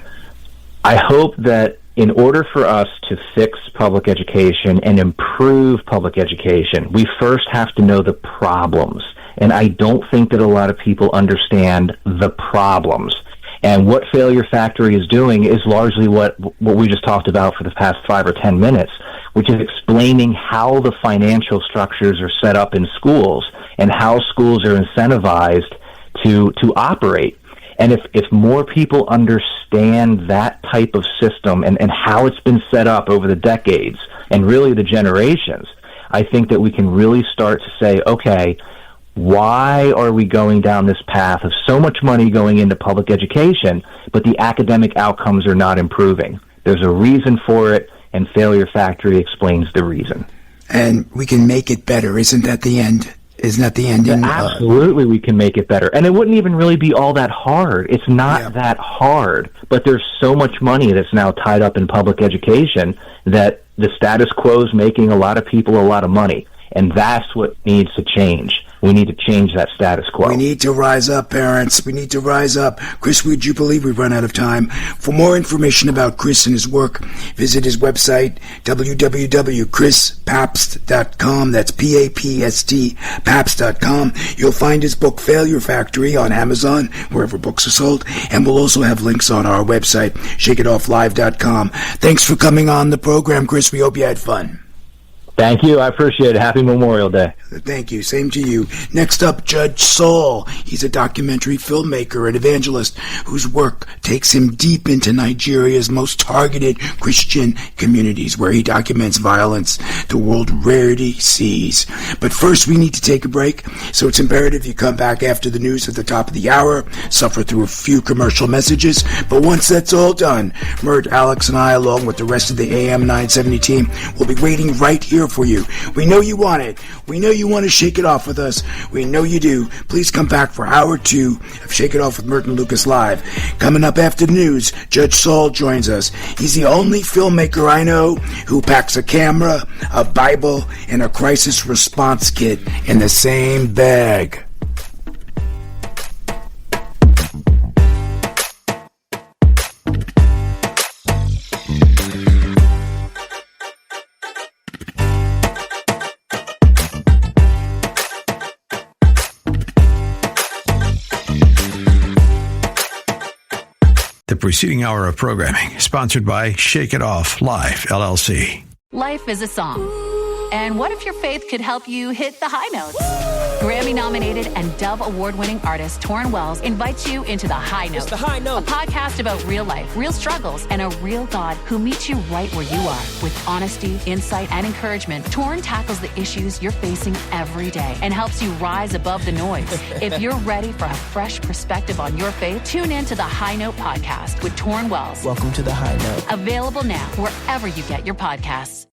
I hope that in order for us to fix public education and improve public education, we first have to know the problems. And I don't think that a lot of people understand the problems. And what Failure Factory is doing is largely what we just talked about for the past 5 or 10 minutes, which is explaining how the financial structures are set up in schools and how schools are incentivized to operate. And if more people understand that type of system and how it's been set up over the decades and really the generations, I think that we can really start to say, okay, why are we going down this path of so much money going into public education, but the academic outcomes are not improving? There's a reason for it, and Failure Factory explains the reason. And we can make it better. Isn't that the end? Isn't that the ending? Absolutely, we can make it better. And it wouldn't even really be all that hard. It's not that hard. But there's so much money that's now tied up in public education that the status quo is making a lot of people a lot of money. And that's what needs to change. we need to change that status quo. We need to rise up, parents. We need to rise up. Chris, would you believe we've run out of time? For more information about Chris and his work, visit his website, www.chrispapst.com. That's P-A-P-S-T, Papst.com. You'll find his book, Failure Factory, on Amazon, wherever books are sold, and we'll also have links on our website, shakeitofflive.com. Thanks for coming on the program, Chris. We hope you had fun. Thank you. I appreciate it. Happy Memorial Day. Thank you. Same to you. Next up, Judge Saul. He's a documentary filmmaker and evangelist whose work takes him deep into Nigeria's most targeted Christian communities, where he documents violence the world rarely sees. But first, we need to take a break, so it's imperative you come back after the news at the top of the hour, suffer through a few commercial messages, but once that's all done, Mert, Alex, and I, along with the rest of the AM 970 team, will be waiting right here for you. We know you want it. We know you want to shake it off with us. We know you do. Please come back for hour 2 of Shake It Off with Mert and Lucas Live. Coming up after the news, Judge Saul joins us. He's the only filmmaker I know who packs a camera, a Bible, and a crisis response kit in the same bag. The preceding hour of programming, sponsored by Shake It Off Live, LLC. Life is a song. And what if your faith could help you hit the high notes? Grammy-nominated and Dove Award-winning artist Torrin Wells invites you into The High Note. It's The High Note. A podcast about real life, real struggles, and a real God who meets you right where you are. With honesty, insight, and encouragement, Torrin tackles the issues you're facing every day and helps you rise above the noise. If you're ready for a fresh perspective on your faith, tune in to The High Note podcast with Torrin Wells. Welcome to The High Note. Available now wherever you get your podcasts.